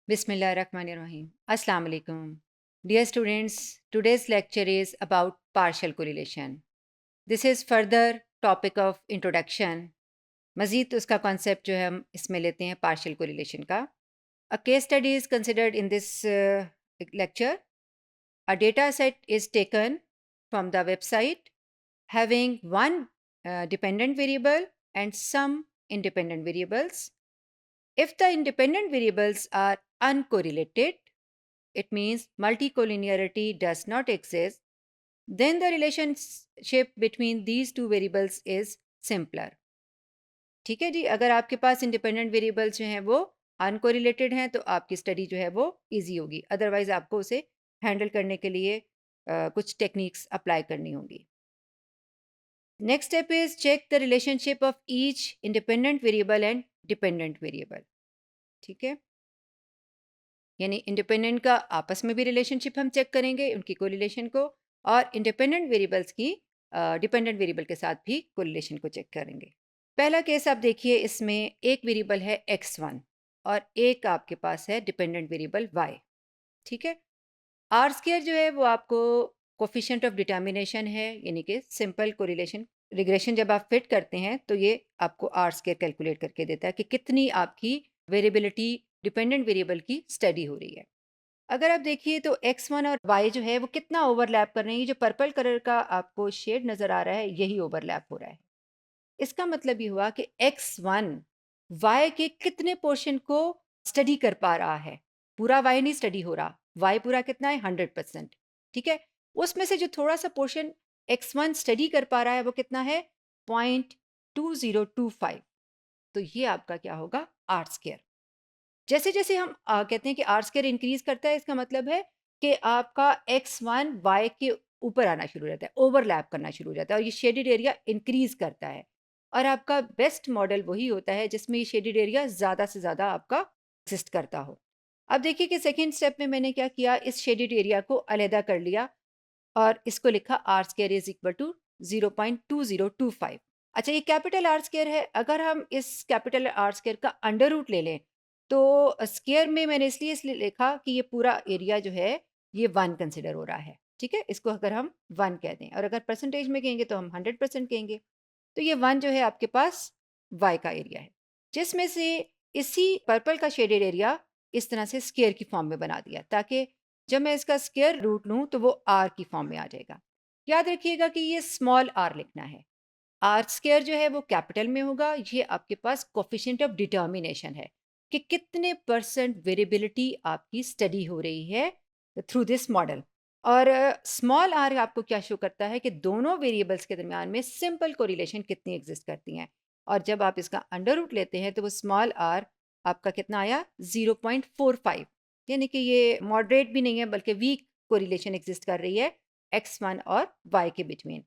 Bismillahirrahmanirrahim. Assalamu alaikum. Dear students, today's lecture is about partial correlation. This is further topic of introduction. मज़ीद उसका concept जो है हम इसमें लेते हैं partial correlation का. A case study is considered in this lecture. A data set is taken from the website having one dependent variable and some independent variables. If the independent variables are uncorrelated, it means multicollinearity does not exist, then the relationship between these two variables is simpler. ठीक है जी, अगर आपके पास independent variables जो हैं वो uncorrelated हैं तो आपकी स्टडी जो है वो इजी होगी, अदरवाइज आपको उसे हैंडल करने के लिए कुछ टेक्निक्स अप्लाई करनी होंगी. Next step is check the relationship of each independent variable and dependent variable. ठीक है, यानी इंडिपेंडेंट का आपस में भी रिलेशनशिप हम चेक करेंगे, उनकी कोरिलेशन को, और इंडिपेंडेंट वेरिएबल्स की डिपेंडेंट वेरिएबल के साथ भी कोरिलेशन को चेक करेंगे. पहला केस आप देखिए, इसमें एक वेरिएबल है x1 और एक आपके पास है डिपेंडेंट वेरिएबल y. ठीक है, आर स्क्वायर जो है वो आपको कोफिशिएंट ऑफ डिटर्मिनेशन है, यानी कि सिंपल कोरिलेशन रिग्रेशन जब आप फिट करते हैं तो ये आपको आर स्क्वायर कैलकुलेट करके देता है कि कितनी आपकी वेरिएबिलिटी डिपेंडेंट वेरिएबल की स्टडी हो रही है. अगर आप देखिए तो x1 और y जो है वो कितना ओवरलैप कर रहे हैं. ये जो पर्पल कलर का आपको शेड नज़र आ रहा है यही ओवरलैप हो रहा है. इसका मतलब ये हुआ कि x1 y के कितने पोर्शन को स्टडी कर पा रहा है. पूरा y नहीं स्टडी हो रहा, y पूरा कितना है 100%. ठीक है, उसमें से जो थोड़ा सा पोर्शन x1 स्टडी कर पा रहा है वो कितना है 0.2025. तो ये आपका क्या होगा आर स्क्वायर. जैसे जैसे हम कहते हैं कि आर स्क्वायर इंक्रीज करता है, इसका मतलब है कि आपका x1 y के ऊपर आना शुरू हो जाता है, ओवरलैप करना शुरू हो जाता है और ये शेडेड एरिया इंक्रीज करता है. और आपका बेस्ट मॉडल वही होता है जिसमें ये शेडेड एरिया ज़्यादा से ज़्यादा आपका एग्जिस्ट करता हो. अब देखिए कि सेकेंड स्टेप में मैंने क्या किया, इस शेडेड एरिया को अलहदा कर लिया और इसको लिखा R square is equal to 0.2025. अच्छा, ये कैपिटल आर स्क्वायर है. अगर हम इस कैपिटल आर स्क्वायर का अंडर रूट ले लें तो स्क्वायर में मैंने इसलिए लिखा कि ये पूरा एरिया जो है ये 1 कंसिडर हो रहा है. ठीक है, इसको अगर हम 1 कह दें और अगर परसेंटेज में कहेंगे तो हम 100% कहेंगे. तो ये 1 जो है आपके पास y का एरिया है, जिसमें से इसी पर्पल का शेडेड एरिया इस तरह से स्क्वायर की फॉर्म में बना दिया ताकि जब मैं इसका स्क्वायर रूट लूँ तो वो r की फॉर्म में आ जाएगा. याद रखिएगा कि ये स्मॉल r लिखना है. आर स्क्वायर जो है वो कैपिटल में होगा. ये आपके पास कोफिशिएंट ऑफ डिटर्मिनेशन है कि कितने परसेंट वेरिएबिलिटी आपकी स्टडी हो रही है थ्रू दिस मॉडल. और स्मॉल आर आपको क्या शो करता है कि दोनों वेरिएबल्स के दरमियान में सिंपल कोरिलेशन कितनी एग्जिस्ट करती हैं. और जब आप इसका अंडर रूट लेते हैं तो वो स्मॉल आर आपका कितना आया 0.45, यानी कि ये मॉडरेट भी नहीं है बल्कि वीक कोरिलेशन एग्जिस्ट कर रही है x1 और y के बिटवीन.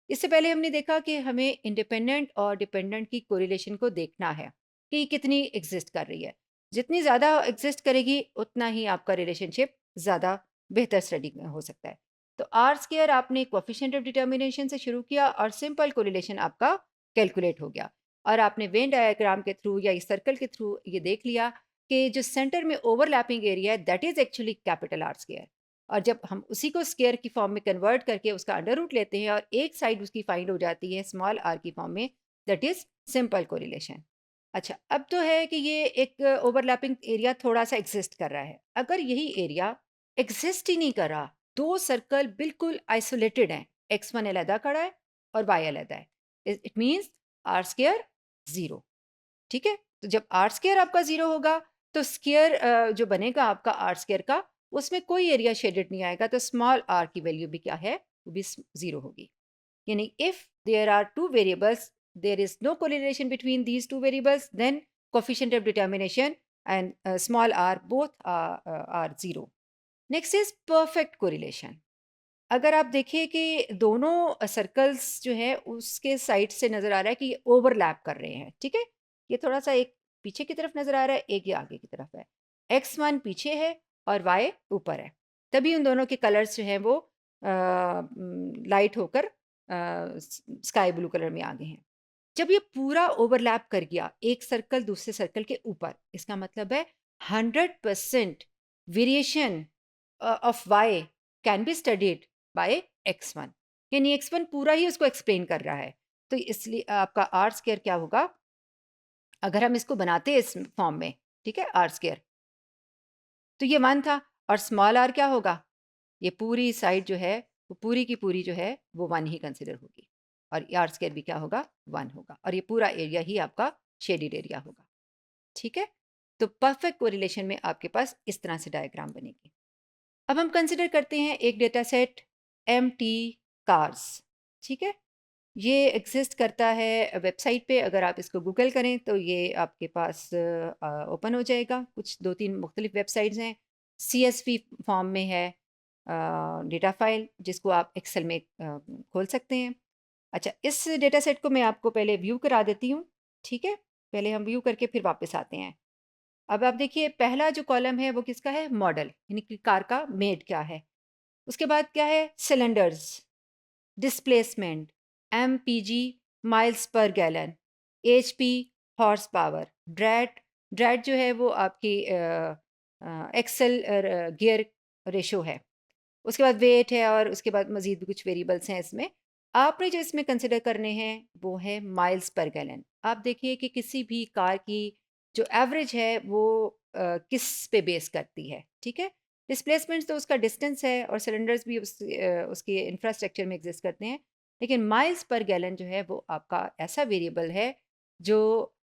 इससे पहले हमने देखा कि हमें इंडिपेंडेंट और डिपेंडेंट की कोरिलेशन को देखना है कि कितनी एग्जिस्ट कर रही है. जितनी ज़्यादा एग्जिस्ट करेगी उतना ही आपका रिलेशनशिप ज़्यादा बेहतर स्टडी में हो सकता है. तो आर स्क्वायर आपने कोफिशिएंट ऑफ डिटर्मिनेशन से शुरू किया और सिंपल कोरिलेशन आपका कैलकुलेट हो गया और आपने वेन डायग्राम के थ्रू या इस सर्कल के थ्रू ये देख लिया कि जो सेंटर में ओवरलैपिंग एरिया है that is actually capital R square. और जब हम उसी को स्क्वायर की फॉर्म में कन्वर्ट करके उसका अंडर रूट लेते हैं और एक साइड उसकी फाइंड हो जाती है स्मॉल आर की फॉर्म में, दैट इज सिंपल कोरिलेशन. अच्छा, अब तो है कि ये एक ओवरलैपिंग एरिया थोड़ा सा एग्जिस्ट कर रहा है. अगर यही एरिया एग्जिस्ट ही नहीं कर रहा, दो सर्कल बिल्कुल आइसोलेटेड हैं, x1 अलहदा खड़ा है और y अलहदा है, इट मीन्स आर स्क्वायर 0. ठीक है, तो जब आर स्क्वायर आपका 0 होगा तो स्क्वायर जो बनेगा आपका आर स्क्वायर का उसमें कोई एरिया शेडेड नहीं आएगा, तो स्मॉल आर की वैल्यू भी क्या है, वो भी 0 होगी. यानी if there are two variables there is no correlation between these two variables then coefficient of determination and small r both are 0. Next is perfect correlation. अगर आप देखिए कि दोनों सर्कल्स जो है उसके साइड से नज़र आ रहा है कि ये ओवरलैप कर रहे हैं. ठीक है, ये थोड़ा सा एक पीछे की तरफ नज़र आ रहा है, एक ये आगे की तरफ है. x1 पीछे है और y ऊपर है, तभी उन दोनों के कलर्स जो हैं वो लाइट होकर स्काई ब्लू कलर में आ गए हैं. जब ये पूरा ओवरलैप कर गया एक सर्कल दूसरे सर्कल के ऊपर, इसका मतलब है 100% variation of y can be studied by x1, यानी x1 पूरा ही उसको एक्सप्लेन कर रहा है। तो इसलिए आपका आर स्क्वायर क्या होगा, अगर हम इसको बनाते हैं इस फॉर्म में, ठीक है, आर स्क्वायर, तो ये 1 था, और स्मॉल आर क्या होगा, ये पूरी साइड जो है वो पूरी की पूरी जो है वो 1 ही कंसिडर होगी, और आर स्क्वायर भी क्या होगा, 1 होगा, और ये पूरा एरिया ही आपका शेडेड एरिया होगा। ठीक है, तो परफेक्ट कोरिलेशन में आपके पास इस तरह से डायग्राम बनेगी। अब हम कंसिडर करते हैं एक data set M T cars. ठीक है, ये एग्जिस्ट करता है वेबसाइट पे, अगर आप इसको गूगल करें तो ये आपके पास ओपन हो जाएगा। कुछ 2-3 मुख्तलिफ वेबसाइट्स हैं, CSV फॉर्म में है डेटा फाइल, जिसको आप एक्सेल में खोल सकते हैं। अच्छा, इस डेटा सेट को मैं आपको पहले व्यू करा देती हूँ। ठीक है, पहले हम व्यू करके फिर वापस आते हैं। अब आप देखिए, पहला जो कॉलम है वो किसका है, मॉडल, यानी कि कार का मेड क्या है। उसके बाद क्या है, cylinders, displacement, MPG miles per gallon, HP horse power, drat, drat जो है वो आपकी एक्सेल गियर रेशो है। उसके बाद वेट है, और उसके बाद मज़ीद भी कुछ वेरिएबल्स हैं इसमें। आपने जो इसमें कंसिडर करने हैं वो है माइल्स पर गैलन। आप देखिए कि किसी भी कार की जो एवरेज है वो किस पे बेस करती है। ठीक है, डिस्प्लेसमेंट तो उसका डिस्टेंस है, और सिलेंडर्स भी उसके इंफ्रास्ट्रक्चर में एग्जिस्ट करते हैं, लेकिन माइल्स पर गैलन जो है वो आपका ऐसा वेरिएबल है जो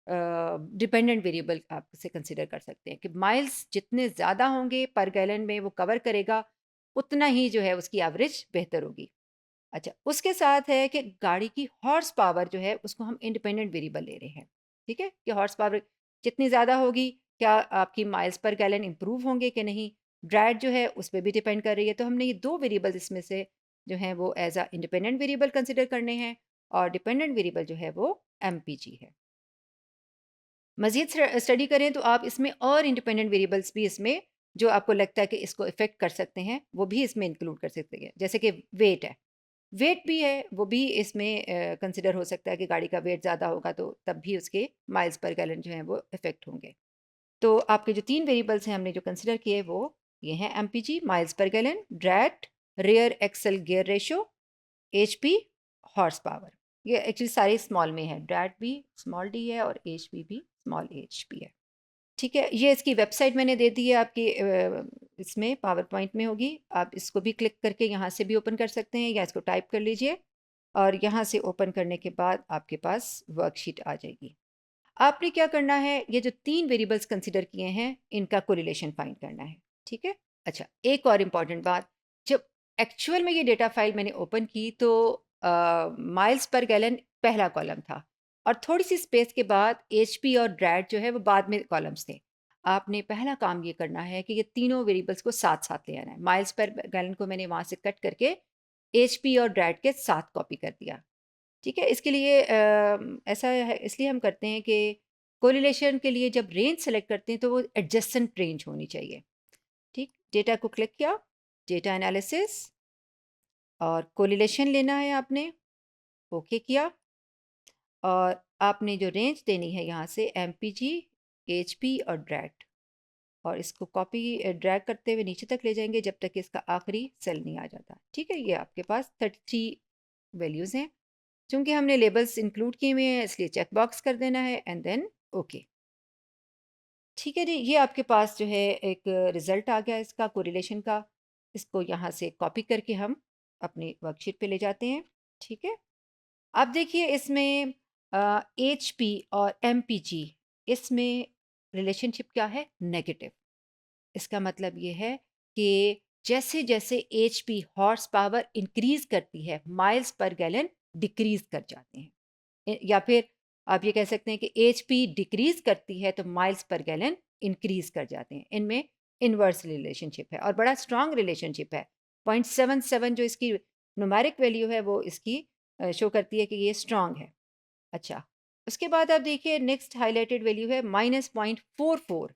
डिपेंडेंट वेरिएबल आप इसे कंसिडर कर सकते हैं कि माइल्स जितने ज़्यादा होंगे पर गैलन में वो कवर करेगा, उतना ही जो है उसकी एवरेज बेहतर होगी। अच्छा, उसके साथ है कि गाड़ी की हॉर्स पावर जो है उसको हम इंडिपेंडेंट वेरिएबल ले रहे हैं। ठीक है, कि हॉर्स पावर जितनी ज़्यादा होगी, क्या आपकी माइल्स पर गैलन इंप्रूव होंगे कि नहीं, ड्रैग जो है उस पे भी डिपेंड कर रही है। तो हमने ये 2 वेरिएबल्स इसमें से जो हैं वो as a independent variable consider करने हैं, और डिपेंडेंट वेरिएबल जो है वो MPG है। मज़ीद स्टडी करें तो आप इसमें और इंडिपेंडेंट वेरिएबल्स भी इसमें जो आपको लगता है कि इसको इफ़ेक्ट कर सकते हैं, वो भी इसमें इंक्लूड कर सकते हैं। जैसे कि वेट है, वेट भी है, वो भी इसमें कंसिडर हो सकता है कि गाड़ी का वेट ज़्यादा होगा तो तब भी उसके माइल्स पर गैलन जो हैं वो इफ़ेक्ट होंगे। तो आपके जो 3 वेरिएबल्स हैं हमने जो कंसिडर किए वो ये हैं, MPG miles per gallon, drat rear axle gear ratio, HP horse power. ये एक्चुअली सारे स्मॉल में है, ड्रैट भी स्मॉल डी है और HP भी स्मॉल HP है। ठीक है, ये इसकी वेबसाइट मैंने दे दी है आपकी, इसमें पावर पॉइंट में होगी। आप इसको भी क्लिक करके यहाँ से भी ओपन कर सकते हैं, या इसको टाइप कर लीजिए, और यहाँ से ओपन करने के बाद आपके पास वर्कशीट आ जाएगी। आपने क्या करना है, ये जो 3 वेरिएबल्स कंसिडर किए हैं इनका कोरिलेशन फाइंड करना है। ठीक है, अच्छा, एक और इम्पॉर्टेंट बात, जब एक्चुअल में ये डेटा फाइल मैंने ओपन की तो माइल्स पर गैलन पहला कॉलम था, और थोड़ी सी स्पेस के बाद HP और ड्रैट जो है वो बाद में कॉलम्स थे। आपने पहला काम ये करना है कि ये तीनों वेरिएबल्स को साथ साथ ले आना है। माइल्स पर गैलन को मैंने वहाँ से कट करके HP और ड्रैट के साथ कॉपी कर दिया। ठीक है, इसके लिए ऐसा है, इसलिए हम करते हैं कि कोरिलेशन के लिए जब रेंज सेलेक्ट करते हैं तो वो एडजेसेंट रेंज होनी चाहिए। ठीक, डेटा को क्लिक किया, डेटा एनालिसिस, और कोरिलेशन लेना है आपने, ओके किया, और आपने जो रेंज देनी है यहाँ से MPG, HP और ड्रैट, और इसको कॉपी ड्रैग करते हुए नीचे तक ले जाएंगे जब तक कि इसका आखिरी सेल नहीं आ जाता। ठीक है, ये आपके पास 33 वैल्यूज़ हैं। चूँकि हमने लेबल्स इंक्लूड किए हुए हैं इसलिए चेक बॉक्स कर देना है, एंड देन ओके। ठीक है जी, ये आपके पास जो है एक रिज़ल्ट आ गया इसका कोरिलेशन का। इसको यहाँ से कॉपी करके हम अपनी वर्कशीट पे ले जाते हैं। ठीक है, अब देखिए इसमें HP और MPG, इसमें रिलेशनशिप क्या है, नेगेटिव। इसका मतलब ये है कि जैसे जैसे HP हॉर्स पावर इंक्रीज करती है, माइल्स पर गैलन डिक्रीज कर जाते हैं। या फिर आप ये कह सकते हैं कि HP डिक्रीज करती है तो माइल्स पर गैलन इंक्रीज कर जाते हैं। इनमें इनवर्स रिलेशनशिप है, और बड़ा स्ट्रांग रिलेशनशिप है। 0.77 जो इसकी न्यूमेरिक वैल्यू है वो इसकी शो करती है कि ये स्ट्रांग है। अच्छा, उसके बाद आप देखिए नेक्स्ट हाईलाइटेड वैल्यू है -0.44।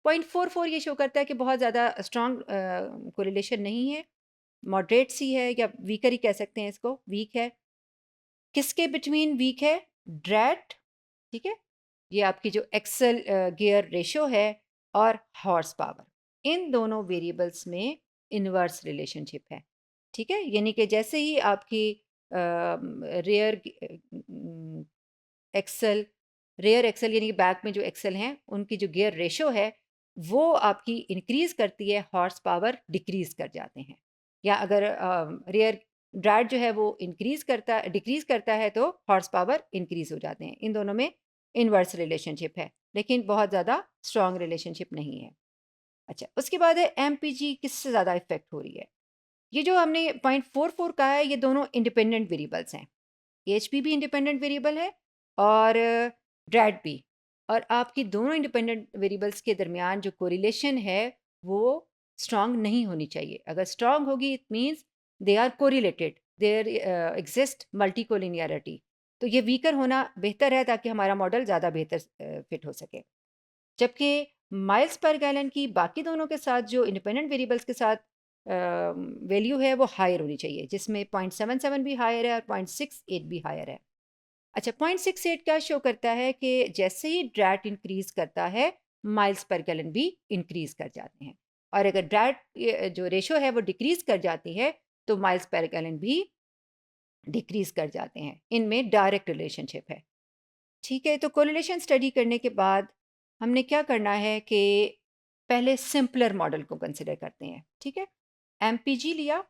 0.44 ये शो करता है कि बहुत ज़्यादा स्ट्रांग कोरिलेशन नहीं है, मॉडरेट सी है, या वीकर ही कह सकते हैं इसको, वीक है। किसके बिटवीन वीक है, ड्रैट। ठीक है, ये आपकी जो एक्सल गियर रेशो है और हॉर्स पावर, इन दोनों वेरिएबल्स में इन्वर्स रिलेशनशिप है। ठीक है, यानी कि जैसे ही आपकी रेयर एक्सल रेयर एक्सल यानी कि बैक में जो एक्सल हैं उनकी जो गियर रेशो है वो आपकी इंक्रीज करती है, हॉर्स पावर डिक्रीज कर जाते हैं। या अगर रेयर ड्रैग जो है वो डिक्रीज करता है तो हॉर्स पावर इंक्रीज हो जाते हैं। इन दोनों में इनवर्स रिलेशनशिप है, लेकिन बहुत ज़्यादा स्ट्रॉन्ग रिलेशनशिप नहीं है। अच्छा, उसके बाद है एमपीजी किससे ज़्यादा इफेक्ट हो रही है। ये जो हमने 0.44 कहा है, ये दोनों इंडिपेंडेंट वेरिएबल्स हैं। एचपी भी इंडिपेंडेंट वेरिएबल है और ड्रैड भी। और आपकी दोनों इंडिपेंडेंट वेरिएबल्स के दरमियान जो कोरिलेशन है वो स्ट्रांग नहीं होनी चाहिए। अगर स्ट्रांग होगी it means they are correlated, there exist multi collinearity. तो ये वीकर होना बेहतर है ताकि हमारा मॉडल ज़्यादा बेहतर फिट हो सके। जबकि माइल्स पर गैलन की बाकी दोनों के साथ जो इंडिपेंडेंट वेरिएबल्स के साथ वैल्यू है वो हायर होनी चाहिए, जिसमें 0.77 भी हायर है और 0.68 भी हायर है। अच्छा, 0.68 क्या शो करता है कि जैसे ही ड्रैट इंक्रीज करता है माइल्स पर गैलन भी इंक्रीज कर जाते हैं, और अगर ड्रैट जो रेशो है वो डिक्रीज कर जाती है तो माइल्स पर गैलन भी डिक्रीज कर जाते हैं। इनमें डायरेक्ट रिलेशनशिप है। ठीक है, तो कोरिलेशन स्टडी करने के बाद हमने क्या करना है कि पहले सिंपलर मॉडल को कंसिडर करते हैं। ठीक है, एमपीजी लिया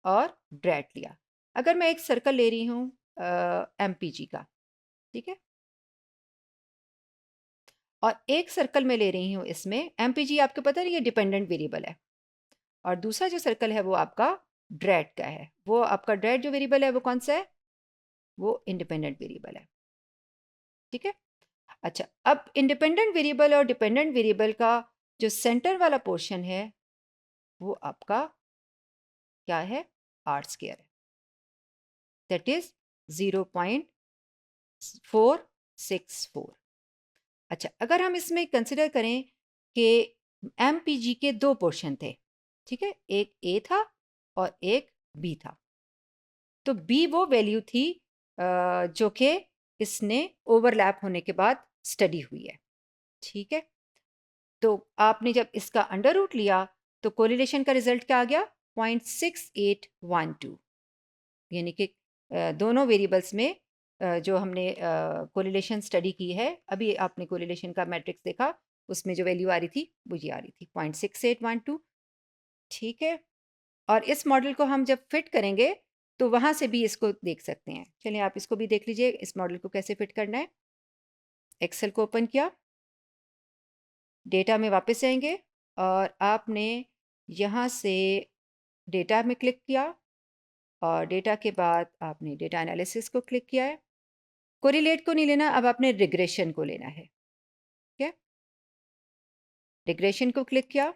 और ड्रैट लिया। अगर मैं एक सर्कल ले रही हूँ एमपीजी का, ठीक है, और एक सर्कल में ले रही हूँ, इसमें एमपीजी आपको पता है ये डिपेंडेंट वेरिएबल है, और दूसरा जो सर्कल है वो आपका ड्रैट का है। वो आपका ड्रैट जो वेरिएबल है वो कौन सा है, वो इंडिपेंडेंट वेरिएबल है। ठीक है, अच्छा, अब इंडिपेंडेंट वेरिएबल और डिपेंडेंट वेरिएबल का जो सेंटर वाला पोर्शन है वो आपका क्या है, आर स्क्वायर है, दैट इज 0.464। अच्छा, अगर हम इसमें कंसिडर करें कि एमपीजी के दो पोर्शन थे, ठीक है, एक ए था और एक बी था, तो बी वो वैल्यू थी जो कि इसने ओवरलैप होने के बाद स्टडी हुई है। ठीक है, तो आपने जब इसका अंडर रूट लिया तो कोरिलेशन का रिजल्ट क्या आ गया, 0.6812। यानी कि दोनों वेरिएबल्स में जो हमने कोरिलेशन स्टडी की है, अभी आपने कोरिलेशन का मैट्रिक्स देखा, उसमें जो वैल्यू आ रही थी वो ये आ रही थी 0.6812। ठीक है, और इस मॉडल को हम जब फिट करेंगे तो वहाँ से भी इसको देख सकते हैं। चलिए आप इसको भी देख लीजिए, इस मॉडल को कैसे फिट करना है। एक्सेल को ओपन किया, डेटा में वापस जाएंगे और आपने यहाँ से डेटा में क्लिक किया, और डेटा के बाद आपने डेटा एनालिसिस को क्लिक किया है। कोरिलेट को नहीं लेना, अब आपने रिग्रेशन को लेना है। ठीक है, रिग्रेशन को क्लिक किया,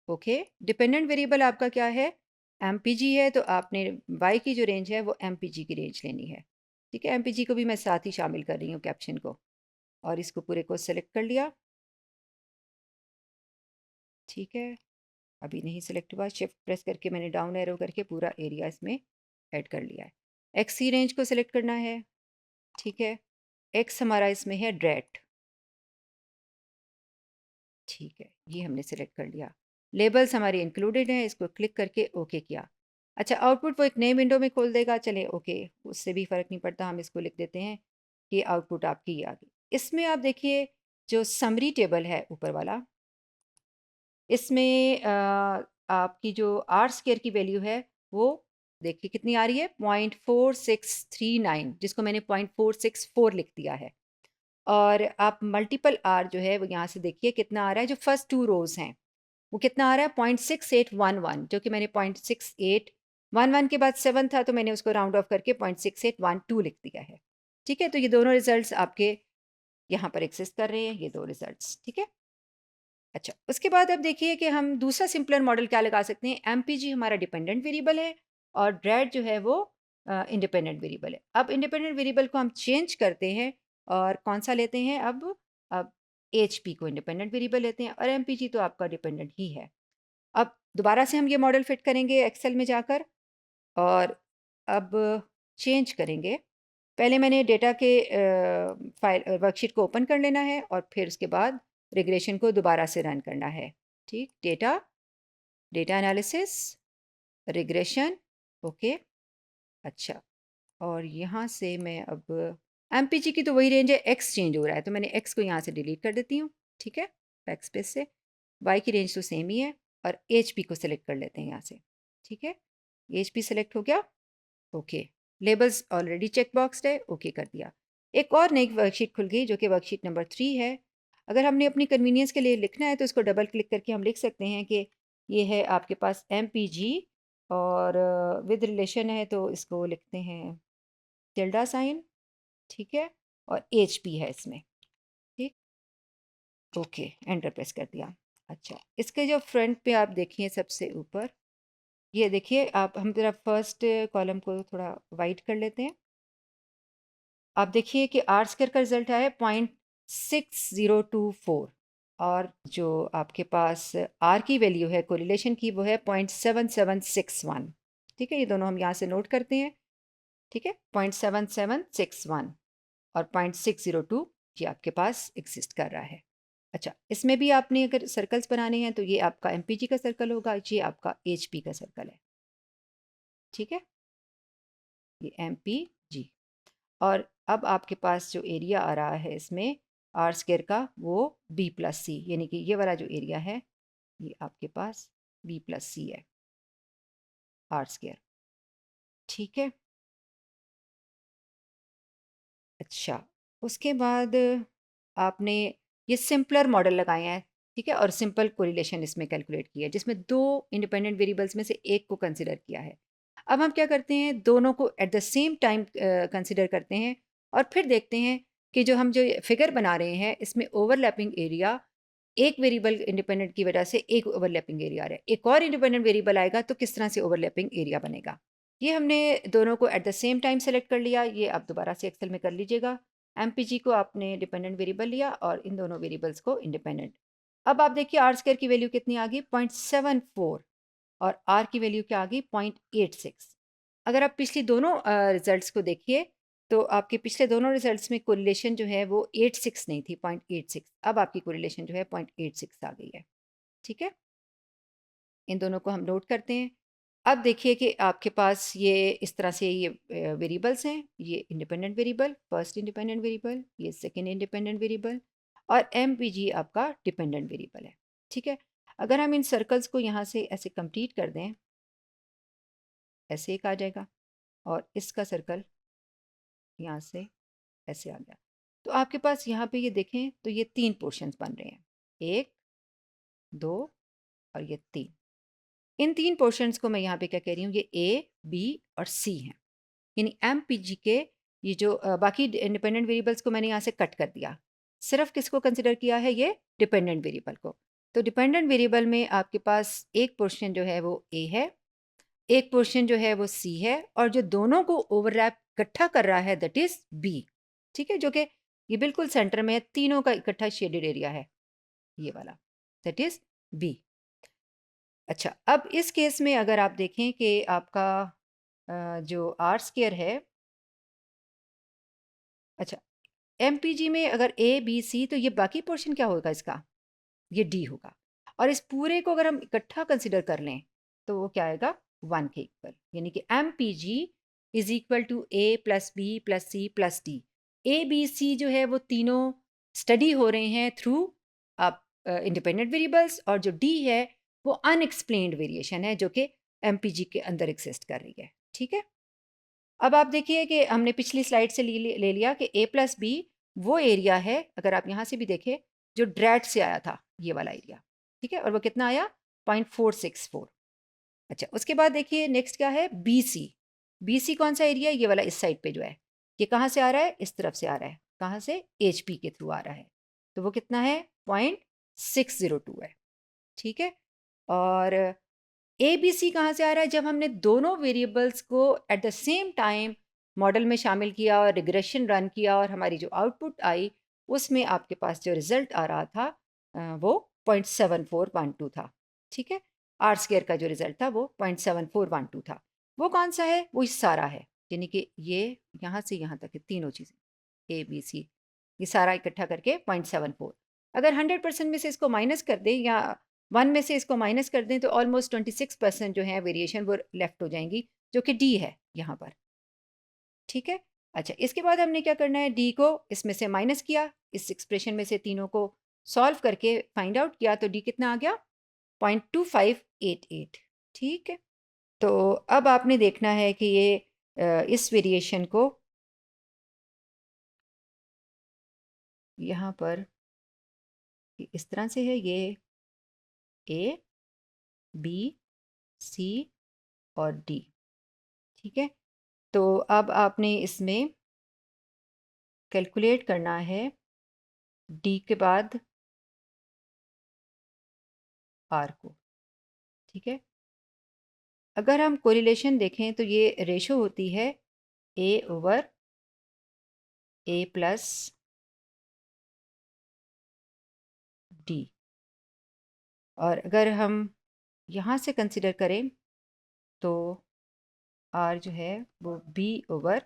ओके। डिपेंडेंट वेरिएबल आपका क्या है, एमपीजी है, तो आपने वाई की जो रेंज है वो एमपीजी की रेंज लेनी है। ठीक है, एमपीजी को भी मैं साथ ही शामिल कर रही हूँ कैप्शन को, और इसको पूरे को सेलेक्ट कर लिया। ठीक है, अभी नहीं सिलेक्ट हुआ, शिफ्ट प्रेस करके मैंने डाउन एरो करके पूरा एरिया इसमें ऐड कर लिया है। एक्सी रेंज को सिलेक्ट करना है। ठीक है, एक्स हमारा इसमें है ड्रैट। ठीक है, ये हमने सेलेक्ट कर लिया। लेबल्स हमारे इंक्लूडेड हैं, इसको क्लिक करके ओके किया। अच्छा, आउटपुट वो एक नई विंडो में खोल देगा, चले ओके, उससे भी फ़र्क नहीं पड़ता, हम इसको लिख देते हैं कि आउटपुट आपकी ये आ गई। इसमें आप देखिए जो समरी टेबल है ऊपर वाला, इसमें आपकी जो आर स्क्वायर की वैल्यू है वो देखिए कितनी आ रही है, 0.4639, जिसको मैंने 0.464 लिख दिया है। और आप मल्टीपल आर जो है वो यहाँ से देखिए कितना आ रहा है, जो फर्स्ट टू रोज हैं वो कितना आ रहा है, 0.6811, जो कि मैंने 0.6811 के बाद 7 था तो मैंने उसको राउंड ऑफ करके 0.6812 लिख दिया है। ठीक है, तो ये दोनों रिजल्ट्स आपके यहाँ पर एग्जिस्ट कर रहे हैं, ये दो रिजल्ट्स। ठीक है, अच्छा, उसके बाद अब देखिए कि हम दूसरा सिंपलर मॉडल क्या लगा सकते हैं। एमपीजी हमारा डिपेंडेंट वेरिएबल है और ड्रैड जो है वो इंडिपेंडेंट वेरिएबल है। अब इंडिपेंडेंट वेरिएबल को हम चेंज करते हैं और कौन सा लेते हैं, अब एचपी को इंडिपेंडेंट वेरिएबल लेते हैं, और एमपीजी तो आपका डिपेंडेंट ही है। अब दोबारा से हम ये मॉडल फिट करेंगे एक्सेल में जाकर, और अब चेंज करेंगे। पहले मैंने डेटा के फाइल वर्कशीट को ओपन कर लेना है, और फिर उसके बाद रिग्रेशन को दोबारा से रन करना है। ठीक, डेटा एनालिसिस, रिग्रेशन, ओके। अच्छा, और यहाँ से मैं अब एमपीजी की तो वही रेंज है, एक्स चेंज हो रहा है तो मैंने एक्स को यहाँ से डिलीट कर देती हूँ। ठीक है, बैक स्पेस से। वाई की रेंज तो सेम ही है और एच पी को सिलेक्ट कर लेते हैं यहाँ से। ठीक है, एच पी सेलेक्ट हो गया, okay. Labels already check box है, ओके कर दिया। एक और नई वर्कशीट खुल गई जो कि वर्कशीट नंबर 3 है। अगर हमने अपनी कन्वीनियंस के लिए लिखना है तो इसको डबल क्लिक करके हम लिख सकते हैं कि ये है आपके पास एम पी जी और विद रिलेशन है तो इसको लिखते हैं टिल्डा साइन। ठीक है, और एच पी है इसमें। ठीक, ओके, एंटर प्रेस कर दिया। अच्छा, इसके जो फ्रंट पे आप देखिए सबसे ऊपर, ये देखिए आप, हम जरा फर्स्ट कॉलम को थोड़ा वाइट कर लेते हैं। आप देखिए कि आर स्क्वायर का रिजल्ट आया है 0.6024 और जो आपके पास आर की वैल्यू है कोरिलेशन की वो है 0.7761। ठीक है, ये दोनों हम यहाँ से नोट करते हैं। ठीक है, 0.7761 और 0.602 ये आपके पास एग्जिस्ट कर रहा है। अच्छा, इसमें भी आपने अगर सर्कल्स बनाने हैं तो ये आपका एमपीजी का सर्कल होगा, ये आपका एचपी का सर्कल है। ठीक है, ये एमपीजी। और अब आपके पास जो एरिया आ रहा है इसमें आर स्क्वायर का वो बी प्लस सी, यानी कि ये वाला जो एरिया है ये आपके पास बी प्लस सी है, आर स्क्वायर। ठीक है, अच्छा, उसके बाद आपने ये सिंपलर मॉडल लगाए हैं। ठीक है, और सिंपल कोरिलेशन इसमें कैलकुलेट किया है जिसमें दो इंडिपेंडेंट वेरिएबल्स में से एक को कंसिडर किया है। अब हम क्या करते हैं, दोनों को at the same time consider करते हैं और फिर देखते हैं कि जो हम जो फिगर बना रहे हैं इसमें ओवरलैपिंग एरिया, एक वेरिएबल इंडिपेंडेंट की वजह से एक ओवरलैपिंग एरिया आ रहा है, एक और इंडिपेंडेंट वेरिएबल आएगा तो किस तरह से ओवरलैपिंग एरिया बनेगा। ये हमने दोनों को at the same time select कर लिया। ये आप दोबारा से एक्सेल में कर लीजिएगा। एमपीजी को आपने डिपेंडेंट वेरिएबल लिया और इन दोनों वेरिएबल्स को इंडिपेंडेंट। अब आप देखिए आर स्क्वायर की वैल्यू कितनी आ गई, 0.74, और आर की वैल्यू क्या आ गई, 0.86। अगर आप पिछली दोनों रिजल्ट्स को देखिए तो आपके पिछले दोनों रिजल्ट्स में कोरिलेशन जो है वो 86 नहीं थी, 0.86। अब आपकी कोरिलेशन जो है 0.86 आ गई है। ठीक है, इन दोनों को हम नोट करते हैं। अब देखिए कि आपके पास ये इस तरह से ये वेरिएबल्स हैं, ये independent variable, first independent variable, ये सेकंड इंडिपेंडेंट वेरिएबल, और एम पी जी आपका डिपेंडेंट वेरिएबल है। ठीक है, अगर हम इन सर्कल्स को यहाँ से ऐसे कंप्लीट कर दें, ऐसे एक आ जाएगा और इसका सर्कल यहाँ से ऐसे आ गया, तो आपके पास यहाँ पे ये देखें तो ये 3 पोर्शंस बन रहे हैं, 1, 2 और ये 3। इन 3 पोर्शंस को मैं यहाँ पे क्या कह रही हूँ, ये ए, बी और सी हैं। यानी एम पी जी के ये जो बाकी इंडिपेंडेंट वेरिएबल्स को मैंने यहाँ से कट कर दिया, सिर्फ किसको कंसिडर किया है, ये डिपेंडेंट वेरिएबल को। तो डिपेंडेंट वेरिएबल में आपके पास एक पोर्शन जो है वो ए है, एक पोर्शन जो है वो सी है, और जो दोनों को ओवरलैप इकट्ठा कर रहा है दैट इज बी। ठीक है, जो कि ये बिल्कुल सेंटर में है, तीनों का इकट्ठा शेडेड एरिया है ये वाला, दैट इज बी। अच्छा, अब इस केस में अगर आप देखें कि आपका जो आर स्क्वायर है, अच्छा, एमपीजी में अगर ए बी सी तो ये बाकी पोर्शन क्या होगा इसका, ये डी होगा। और इस पूरे को अगर हम इकट्ठा कंसिडर कर लें तो वो क्या आएगा, 1 के इक्वल, यानी कि M P G is equal to A plus B plus C plus D. A B C जो है वो तीनों स्टडी हो रहे हैं थ्रू आप इंडिपेंडेंट वेरिएबल्स, और जो डी है वो अनएक्सप्लेन्ड वेरिएशन है जो कि एम पी जी के अंदर एग्जिस्ट कर रही है। ठीक है, अब आप देखिए कि हमने पिछली स्लाइड से ले लिया कि ए प्लस बी वो एरिया है, अगर आप यहाँ से भी देखें, जो ड्रैट से आया था ये वाला एरिया। ठीक है, और वो कितना आया, 0.464। अच्छा, उसके बाद देखिए नेक्स्ट क्या है, बी सी। बी सी कौन सा एरिया है, ये वाला इस साइड पे जो है, ये कहाँ से आ रहा है, इस तरफ से आ रहा है, कहाँ से, एच पी के थ्रू आ रहा है, तो वो कितना है, 0.602 है। ठीक है, और ए बी सी कहाँ से आ रहा है, जब हमने दोनों वेरिएबल्स को at the same time model में शामिल किया और रिग्रेशन रन किया और हमारी जो आउटपुट आई उसमें आपके पास जो रिजल्ट आ रहा था वो 0.7412 था। ठीक है, आर स्क्वायर का जो रिजल्ट था वो 0.7412 था। वो कौन सा है, वो सारा है, यानी कि ये यहाँ से यहाँ तक है, तीनों चीज़ें ए बी सी, ये सारा इकट्ठा करके 0.74। अगर 100% में से इसको माइनस कर दें या 1 में से इसको माइनस कर दें तो ऑलमोस्ट 26% जो है वेरिएशन वो लेफ्ट हो जाएंगी, जो कि डी है यहाँ पर। ठीक है। अच्छा, इसके बाद हमने क्या करना है, डी को इसमें से माइनस किया, इस एक्सप्रेशन में से तीनों को सॉल्व करके फाइंड आउट किया, तो डी कितना आ गया, 0.2588। ठीक है। तो अब आपने देखना है कि ये इस वेरिएशन को यहाँ पर इस तरह से है, ये ए बी सी और डी। ठीक है। तो अब आपने इसमें कैलकुलेट करना है डी के बाद आर को। ठीक है। अगर हम कोरिलेशन देखें तो ये रेशो होती है ए ओवर ए प्लस डी, और अगर हम यहाँ से कंसिडर करें तो आर जो है वो बी ओवर,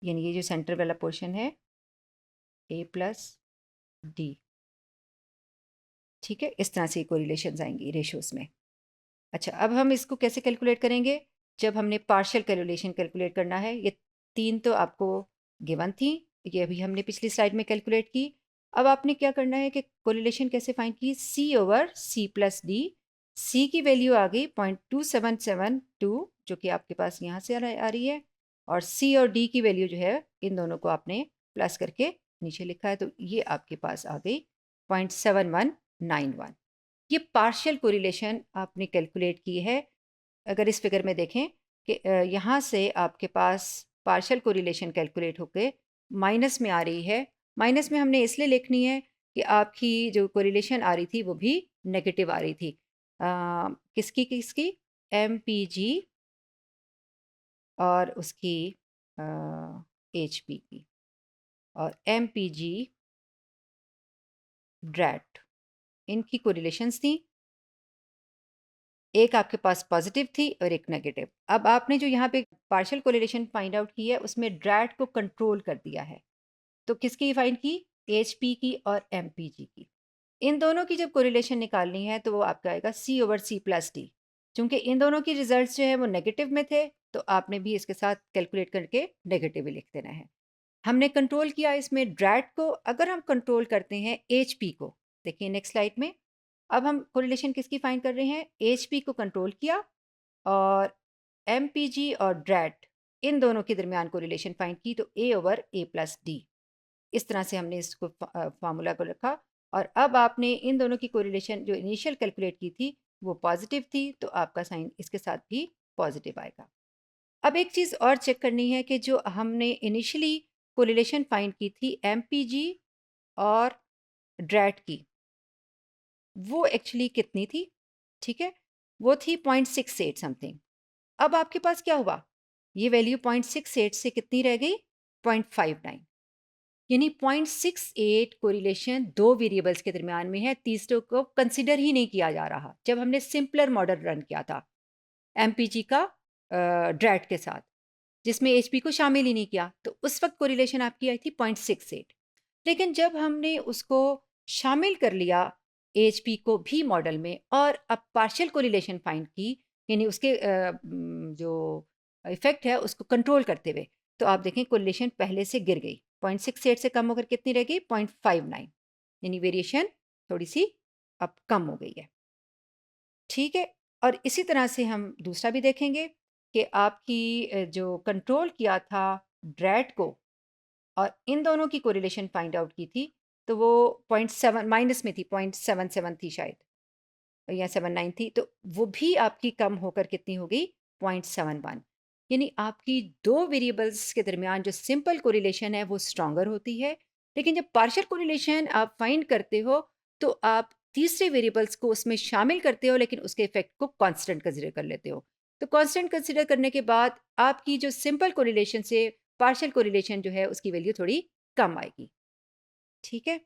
यानी ये जो सेंटर वाला पोर्शन है, ए प्लस डी। ठीक है। इस तरह से कोरिलेशंस आएंगी रेशोज़ में। अच्छा, अब हम इसको कैसे कैलकुलेट करेंगे, जब हमने पार्शियल कैलकुलेशन कैलकुलेट करना है। ये तीन तो आपको गिवन थी, ये अभी हमने पिछली स्लाइड में कैलकुलेट की। अब आपने क्या करना है कि कोरिलेशन कैसे फाइंड की, सी ओवर सी प्लस डी। सी की वैल्यू आ गई 0.2772, जो कि आपके पास यहाँ से आ रही है, और सी और डी की वैल्यू जो है इन दोनों को आपने प्लस करके नीचे लिखा है, तो ये आपके पास आ गई 0.7191। ये पार्शियल कोरिलेशन आपने कैलकुलेट की है। अगर इस फिगर में देखें कि यहाँ से आपके पास पार्शियल कोरिलेशन कैलकुलेट होकर माइनस में आ रही है। माइनस में हमने इसलिए लिखनी है कि आपकी जो कोरिलेशन आ रही थी वो भी नेगेटिव आ रही थी। किसकी किसकी, एम पी जी और उसकी एच पी की, और एम पी जी ड्रैट, इनकी कोरिलेशंस थी। एक आपके पास पॉजिटिव थी और एक नेगेटिव। अब आपने जो यहाँ पे पार्शियल कोरिलेशन फाइंड आउट की है उसमें ड्रैट को कंट्रोल कर दिया है। तो किसकी फाइंड की, एचपी की और एमपीजी की। इन दोनों की जब कोरिलेशन निकालनी है तो वो आपका आएगा सी ओवर सी प्लस डी। चूंकि इन दोनों की रिजल्ट्स जो है वो नेगेटिव में थे, तो आपने भी इसके साथ कैलकुलेट करके नेगेटिव ही लिख देना है। हमने कंट्रोल किया इसमें ड्रैट को। अगर हम कंट्रोल करते हैं एचपी को, देखिए नेक्स्ट स्लाइड में, अब हम कोरिलेशन किसकी फाइंड कर रहे हैं, एचपी को कंट्रोल किया और एमपीजी और ड्रैट, इन दोनों के दरमियान कोरिलेशन फाइंड की, तो ए ओवर ए प्लस डी। इस तरह से हमने इसको फार्मूला को रखा। और अब आपने इन दोनों की कोरिलेशन जो इनिशियल कैलकुलेट की थी वो पॉजिटिव थी, तो आपका साइन इसके साथ भी पॉजिटिव आएगा। अब एक चीज़ और चेक करनी है कि जो हमने इनिशियली कोरिलेशन फाइंड की थी एमपीजी और ड्रैट की, वो एक्चुअली कितनी थी। ठीक है। वो थी 0.68 समथिंग। अब आपके पास क्या हुआ, ये वैल्यू 0.68 से कितनी रह गई, 0.59। यानी 0.68 कोरिलेशन दो वेरिएबल्स के दरमियान में है, तीसरे को कंसिडर ही नहीं किया जा रहा। जब हमने सिंपलर मॉडल रन किया था एमपीजी का ड्रैट के साथ, जिसमें एचपी को शामिल ही नहीं किया, तो उस वक्त कोरिलेशन आपकी आई थी 0.68। लेकिन जब हमने उसको शामिल कर लिया एचपी को भी मॉडल में, और अब पार्शियल कोरिलेशन फाइंड की, यानी उसके जो इफेक्ट है उसको कंट्रोल करते हुए, तो आप देखें कोरिलेशन पहले से गिर गई, 0.68 से कम होकर कितनी रह गई, 0.59। यानी वेरिएशन थोड़ी सी अब कम हो गई है। ठीक है। और इसी तरह से हम दूसरा भी देखेंगे कि आपकी जो कंट्रोल किया था ड्रैट को और इन दोनों की कोरिलेशन फाइंड आउट की थी, तो वो 0.7 माइनस में थी, 0.77 थी शायद, या 79 थी, तो वो भी आपकी कम होकर कितनी हो गई, 0.71। यानी आपकी दो वेरिएबल्स के दरमियान जो सिंपल कोरिलेशन है वो स्ट्रॉन्गर होती है। लेकिन जब पार्शियल कोरिलेशन आप फाइंड करते हो तो आप तीसरे वेरिएबल्स को उसमें शामिल करते हो, लेकिन उसके इफेक्ट को कांस्टेंट कंसिडर कर लेते हो। तो कांस्टेंट कंसिडर करने के बाद आपकी जो सिंपल कोरिलेशन से पार्शियल कोरिलेशन जो है उसकी वैल्यू थोड़ी कम आएगी। ठीक है।